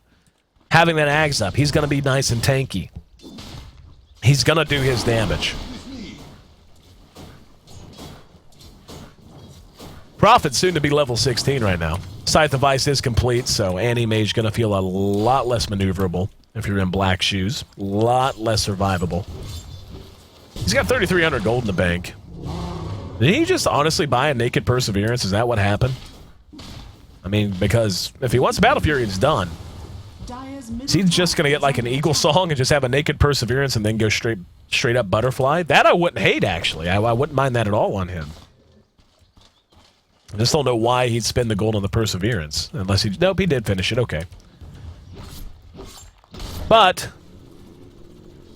S1: having that Ags up, he's going to be nice and tanky. He's going to do his damage. Prophet's soon to be level 16 right now. Scythe of Ice is complete, so Anti-Mage going to feel a lot less maneuverable if you're in black shoes. A lot less survivable. He's got 3,300 gold in the bank. Did he just honestly buy a Naked Perseverance? Is that what happened? I mean, because if he wants Battle Fury, it's done. Is he just going to get like an Eagle Song and just have a Naked Perseverance and then go straight up Butterfly? That I wouldn't hate, actually. I wouldn't mind that at all on him. I just don't know why he'd spend the gold on the Perseverance. Unless he... Nope, he did finish it. Okay. But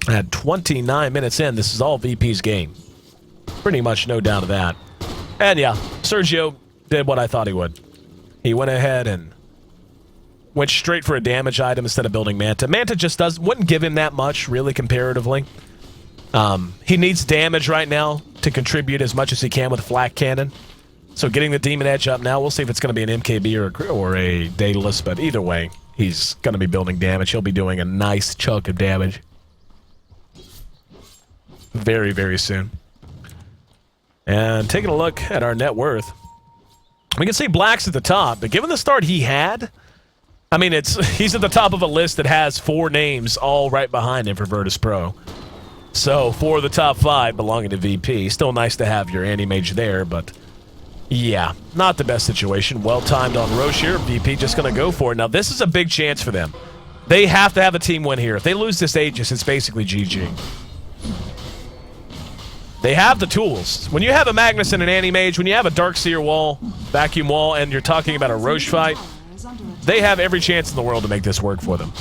S1: at 29 minutes in, this is all VP's game. Pretty much no doubt of that. And yeah, Sergio did what I thought he would. He went ahead and went straight for a damage item instead of building Manta. Manta just wouldn't give him that much, really, comparatively. He needs damage right now to contribute as much as he can with Flak Cannon. So getting the Demon Edge up now, we'll see if it's going to be an MKB or a Daedalus, but either way, he's going to be building damage. He'll be doing a nice chunk of damage very, very soon. And taking a look at our net worth, we can see Black's at the top, but given the start he had, I mean, he's at the top of a list that has 4 names all right behind him for Virtus Pro. So 4 of the top 5 belonging to VP. Still nice to have your anti-mage there, but yeah, not the best situation. Well timed on Roche here. VP just going to go for it. Now, this is a big chance for them. They have to have a team win here. If they lose this Aegis, it's basically GG. They have the tools. When you have a Magnus and an anti-mage, when you have a Darkseer wall, vacuum wall, and you're talking about a Roche fight, they have every chance in the world to make this work for them.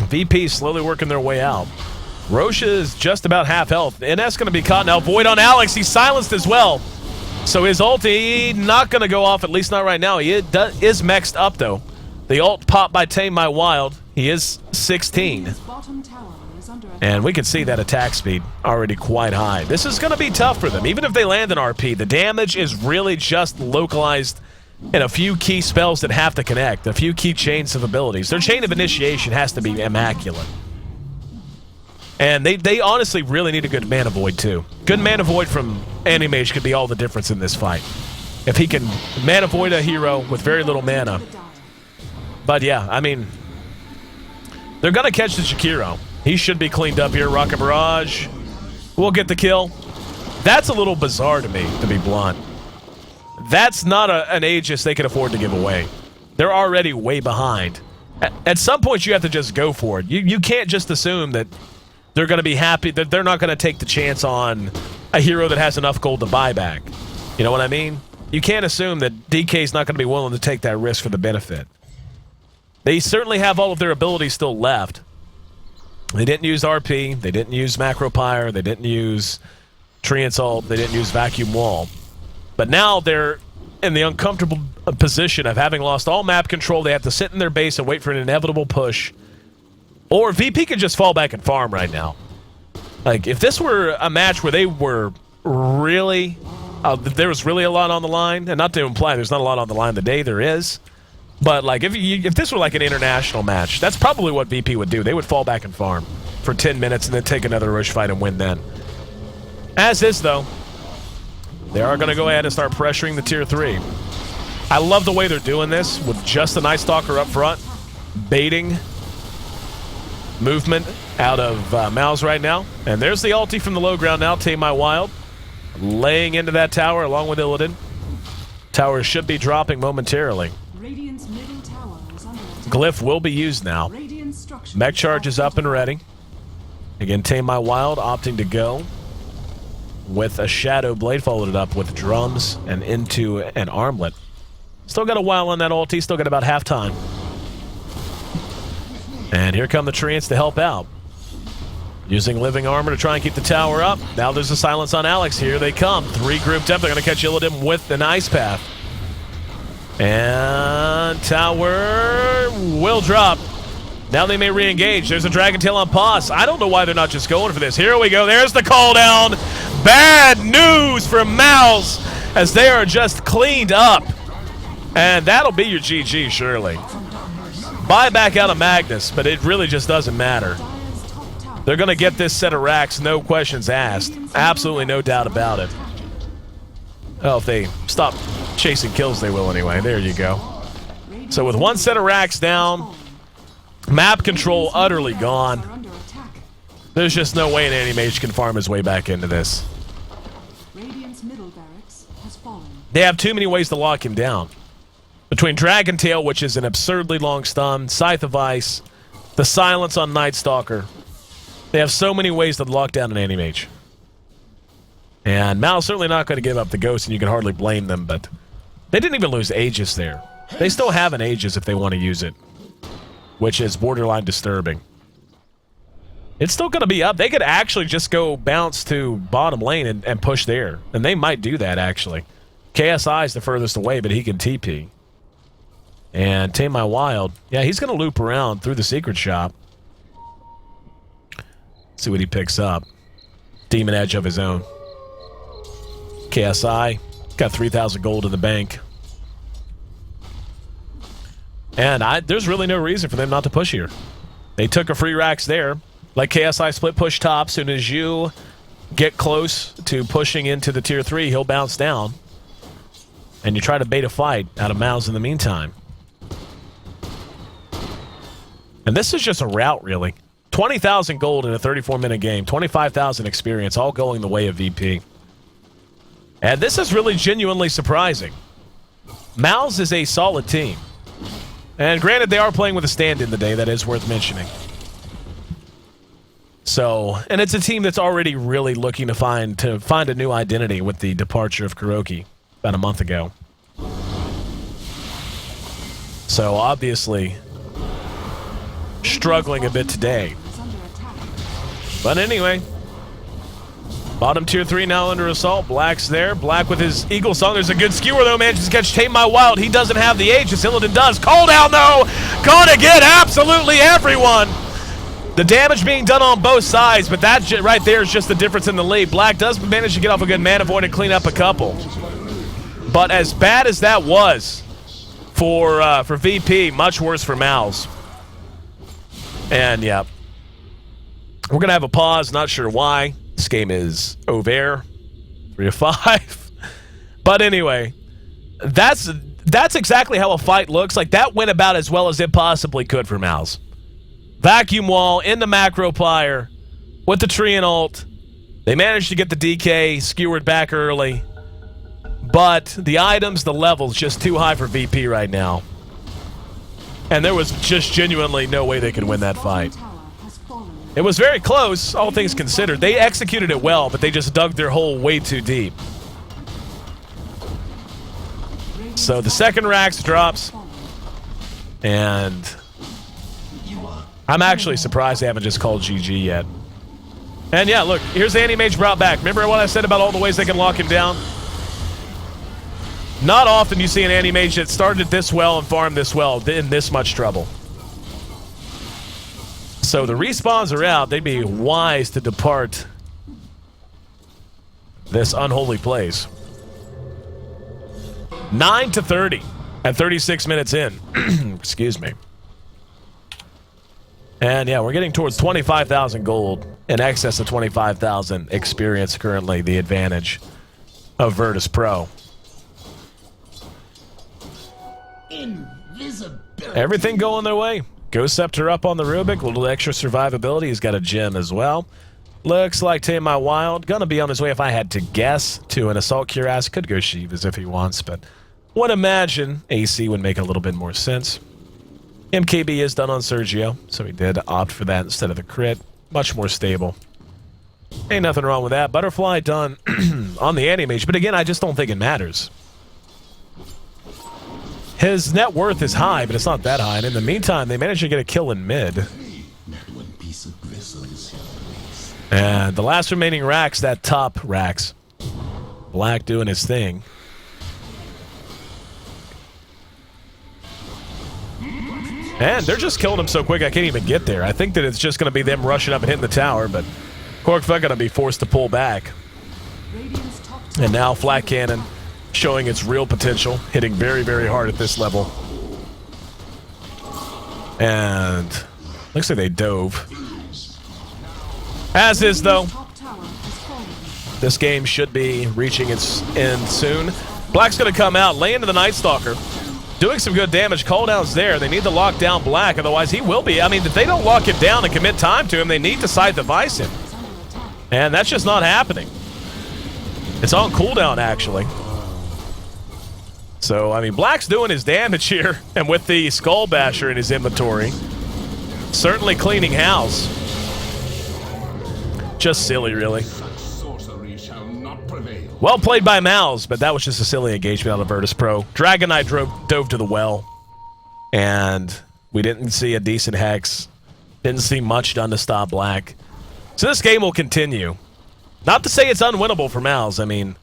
S1: VP slowly working their way out. Roche is just about half health. NS going to be caught now. Void on Alex. He's silenced as well. So his ulti not going to go off, at least not right now. He is mexed up, though. The ult popped by Tame My Wild. He is 16. And we can see that attack speed already quite high. This is going to be tough for them. Even if they land an RP, the damage is really just localized in a few key spells that have to connect, a few key chains of abilities. Their chain of initiation has to be immaculate. And they honestly really need a good Mana Void, too. Good Mana Void from Anti-Mage could be all the difference in this fight. If he can Mana Void a hero with very little mana. But yeah, I mean, they're going to catch the Shakiro. He should be cleaned up here. Rocket Barrage will get the kill. That's a little bizarre to me, to be blunt. That's not an Aegis they can afford to give away. They're already way behind. At some point, you have to just go for it. You can't just assume that they're going to be happy, that they're not going to take the chance on a hero that has enough gold to buy back. You know what I mean? You can't assume that DK's not going to be willing to take that risk for the benefit. They certainly have all of their abilities still left. They didn't use RP, they didn't use Macro Pyre, they didn't use Treant's ult, they didn't use Vacuum Wall. But now they're in the uncomfortable position of having lost all map control. They have to sit in their base and wait for an inevitable push. Or VP could just fall back and farm right now. Like, if this were a match where they were really... there was really a lot on the line, and not to imply there's not a lot on the line the day there is, but like if this were like an international match, that's probably what VP would do. They would fall back and farm for 10 minutes and then take another rush fight and win then. As is, though, they are going to go ahead and start pressuring the Tier 3. I love the way they're doing this with just the Night Stalker up front, baiting movement out of Mouse right now. And there's the ulti from the low ground now, Tame My Wild, laying into that tower along with Illidan. Tower should be dropping momentarily.
S2: Radiant's middle tower is under attack.
S1: Glyph will be used now. Mech charge is up and ready. Again, Tame My Wild opting to go with a Shadow Blade, followed it up with drums and into an armlet. Still got a while on that ulti, still got about half time. And here come the Treants to help out. Using Living Armor to try and keep the tower up. Now there's a silence on Alex. Here they come. 3 grouped up. They're going to catch Illidan with an Ice Path. And tower will drop. Now they may re-engage. There's a Dragon Tail on pause. I don't know why they're not just going for this. Here we go. There's the call down. Bad news for Mouse as they are just cleaned up. And that'll be your GG, surely. Buy back out of Magnus, but it really just doesn't matter. They're going to get this set of racks, no questions asked. Absolutely no doubt about it. Oh, if they stop chasing kills, they will anyway. There you go. So with one set of racks down, map control utterly gone, there's just no way an anti-mage can farm his way back into this. They have too many ways to lock him down. Between Dragon Tail, which is an absurdly long stun, Scythe of Ice, the silence on Night Stalker, they have so many ways to lock down an anti-mage. And Mal's certainly not going to give up the Ghost, and you can hardly blame them, but they didn't even lose Aegis there. They still have an Aegis if they want to use it. which is borderline disturbing. It's still going to be up. They could actually just go bounce to bottom lane and push there. And they might do that, actually. KSI is the furthest away, but he can TP. And Tame My Wild. Yeah, he's going to loop around through the secret shop. See what he picks up. Demon Edge of his own. KSI got 3,000 gold in the bank. And there's really no reason for them not to push here. They took a free racks there. Like KSI split push top. Soon as you get close to pushing into the tier 3, he'll bounce down. And you try to bait a fight out of Mouse in the meantime. And this is just a rout, really. 20,000 gold in a 34-minute game. 25,000 experience, all going the way of VP. And this is really genuinely surprising. Mouse is a solid team. And granted, they are playing with a stand-in today. That is worth mentioning. So, and it's a team that's already really looking to find a new identity with the departure of Kuroki about a month ago. So, obviously, struggling a bit today. But anyway, bottom tier 3 now under assault. Black's there. Black with his Eagle Song. There's a good skewer, though. Manages to catch Tame My Wild. He doesn't have the Aegis. Illidan does. Call down, though. Gonna get absolutely everyone. The damage being done on both sides, but that right there is just the difference in the lead. Black does manage to get off a good mana void and clean up a couple. But as bad as that was for VP, much worse for Mouse. And, yeah. We're going to have a pause. Not sure why. This game is over. 3-5. But anyway, that's exactly how a fight looks. Like, that went about as well as it possibly could for Mouse. Vacuum wall in the macro pyre with the tree and ult. They managed to get the DK skewered back early. But the items, the levels, just too high for VP right now. And there was just genuinely no way they could win that fight. It was very close, all things considered. They executed it well, but they just dug their hole way too deep. So the second Rax drops. And I'm actually surprised they haven't just called GG yet. And yeah, look, here's the Anti-Mage brought back. Remember what I said about all the ways they can lock him down? Not often you see an Anti-Mage that started this well and farmed this well in this much trouble. So the respawns are out. They'd be wise to depart this unholy place. 9-30 at 36 minutes in. Excuse me. And yeah, we're getting towards 25,000 gold, in excess of 25,000 experience currently, the advantage of Virtus Pro. Everything going their way. Ghost Scepter up on the Rubik, a little extra survivability. He's got a gem as well. Looks like Tame My Wild gonna be on his way, if I had to guess, to an Assault Cuirass. Could go Shivas if he wants, but would imagine AC would make a little bit more sense. MKB is done on Sergio, so he did opt for that instead of the crit. Much more stable. Ain't nothing wrong with that. Butterfly done on the Anti-Mage, but again, I just don't think it matters. His net worth is high, but it's not that high, and in the meantime, they managed to get a kill in mid. And the last remaining Rax, that top Rax. Black doing his thing. And they're just killing him so quick I can't even get there. I think that it's just going to be them rushing up and hitting the tower, but Corkfuck going to be forced to pull back. And now Flat Cannon showing its real potential, hitting very, very hard at this level. And looks like they dove. As is, though. This game should be reaching its end soon. Black's going to come out, lay into the Night Stalker. Doing some good damage. Cooldown's there. They need to lock down Black, otherwise he will be. I mean, if they don't lock him down and commit time to him, they need to side device him. And that's just not happening. It's on cooldown, actually. So, I mean, Black's doing his damage here, and with the Skull Basher in his inventory. Certainly cleaning house. Just silly, really. Well played by Mouse, but that was just a silly engagement out of Virtus Pro. Dragon Knight dove to the well. And We didn't see a decent Hex. Didn't see much done to stop Black. So this game will continue. Not to say it's unwinnable for Mouse. I mean,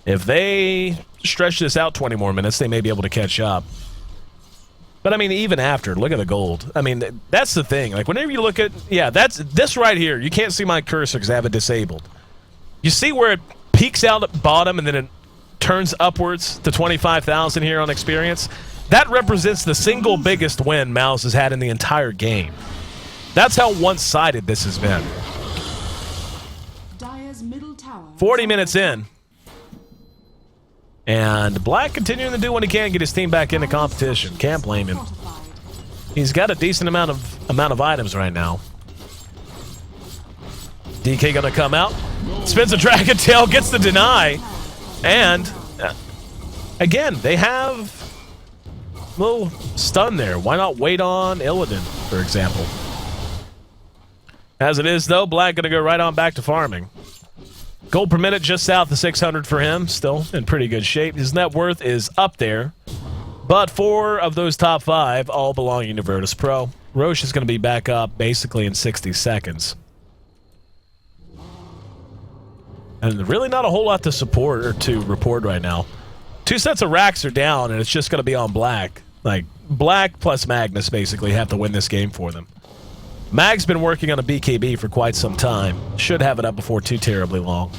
S1: if they stretch this out 20 more minutes, they may be able to catch up. But, I mean, even after, look at the gold. I mean, that's the thing. Like, whenever you look at... Yeah, that's this right here. You can't see my cursor because I have it disabled. You see where it peaks out at bottom and then it turns upwards to 25,000 here on experience? That represents the single biggest win Mouse has had in the entire game. That's how one-sided this has been.
S2: Dire's middle tower
S1: 40 minutes in. And Black continuing to do what he can, get his team back into competition. Can't blame him. He's got a decent amount of items right now. DK gonna come out. Spins a Dragon Tail, gets the deny. And, again, they have a little stun there. Why not wait on Illidan, for example? As it is, though, Black gonna go right on back to farming. Gold per minute just south of 600 for him. Still in pretty good shape. His net worth is up there. But 4 of those top 5 all belonging to Virtus Pro. Roche is going to be back up basically in 60 seconds. And really not a whole lot to support or to report right now. 2 sets of racks are down, and it's just going to be on Black. Like, Black plus Magnus basically have to win this game for them. Mag's been working on a BKB for quite some time. Should have it up before too terribly long.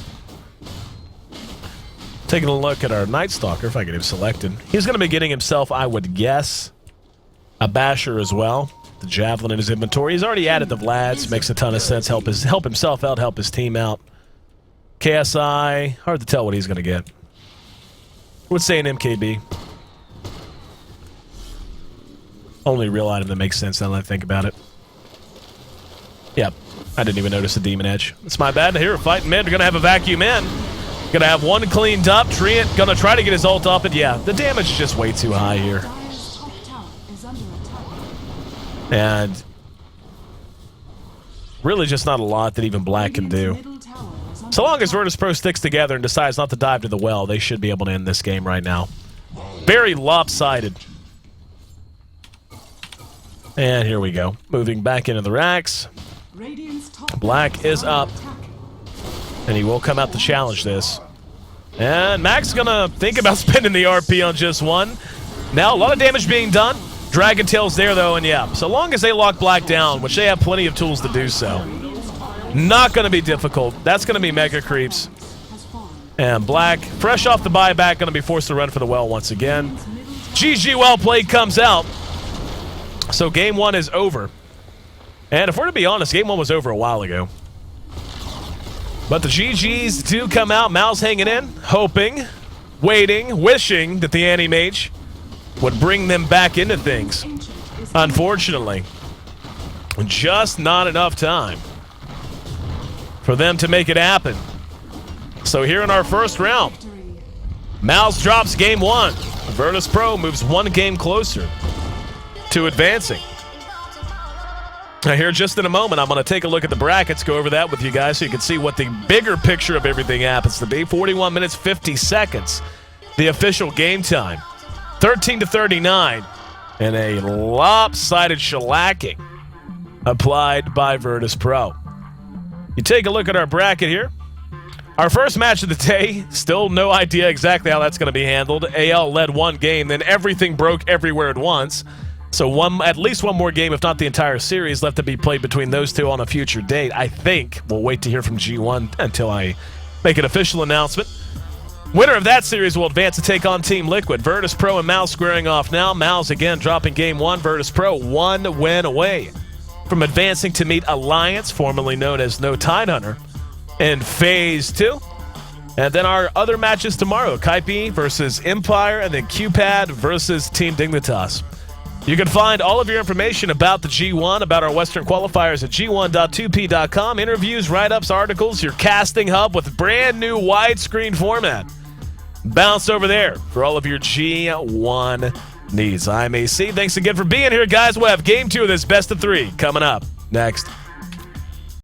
S1: Taking a look at our Night Stalker, if I get him selected. He's going to be getting himself, I would guess, a Basher as well. The Javelin in his inventory. He's already added the Vlads. Makes a ton of sense. Help himself out, help his team out. KSI, hard to tell what he's going to get. Would say an MKB. Only real item that makes sense now that I think about it. Yep, I didn't even notice the Demon Edge. It's my bad. Here, fighting men. They're going to have a vacuum in. Going to have one cleaned up. Treant going to try to get his ult up. And yeah, the damage is just way too high here. And really just not a lot that even Black can do. So long as Virtus Pro sticks together and decides not to dive to the well, they should be able to end this game right now. Very lopsided. And here we go. Moving back into the racks. Black is up. And he will come out to challenge this. And Mac's gonna think about spending the RP on just one. Now, a lot of damage being done. Dragon Tail's there, though, and yeah. So long as they lock Black down, which they have plenty of tools to do so. Not gonna be difficult. That's gonna be Mega Creeps. And Black, fresh off the buyback, gonna be forced to run for the well once again. GG, well played, comes out. So game 1 is over. And if we're to be honest, game 1 was over a while ago. But the GGs do come out. Mouse hanging in, hoping, waiting, wishing that the Anti-Mage would bring them back into things. Unfortunately, just not enough time for them to make it happen. So here in our first round, Mouse drops game 1. Virtus Pro moves 1 game closer to advancing. Now here just in a moment, I'm going to take a look at the brackets, go over that with you guys so you can see what the bigger picture of everything happens to be. 41 minutes, 50 seconds, the official game time. 13-39, and a lopsided shellacking applied by Virtus Pro. You take a look at our bracket here. Our first match of the day, still no idea exactly how that's going to be handled. AL led 1 game, then everything broke everywhere at once. So at least one more game, if not the entire series, left to be played between those two on a future date. I think we'll wait to hear from G-1 until I make an official announcement. Winner of that series will advance to take on Team Liquid. Virtus Pro and Mouse squaring off now. Mouse again dropping game 1. Virtus Pro 1 win away from advancing to meet Alliance, formerly known as No Tidehunter, in Phase 2. And then our other matches tomorrow. Kaipi versus Empire, and then QPad versus Team Dignitas. You can find all of your information about the G1, about our Western qualifiers at g1.2p.com. Interviews, write-ups, articles, your casting hub with brand new widescreen format. Bounce over there for all of your G1 needs. I'm AC. Thanks again for being here, guys. We'll have game 2 of this best of 3 coming up next.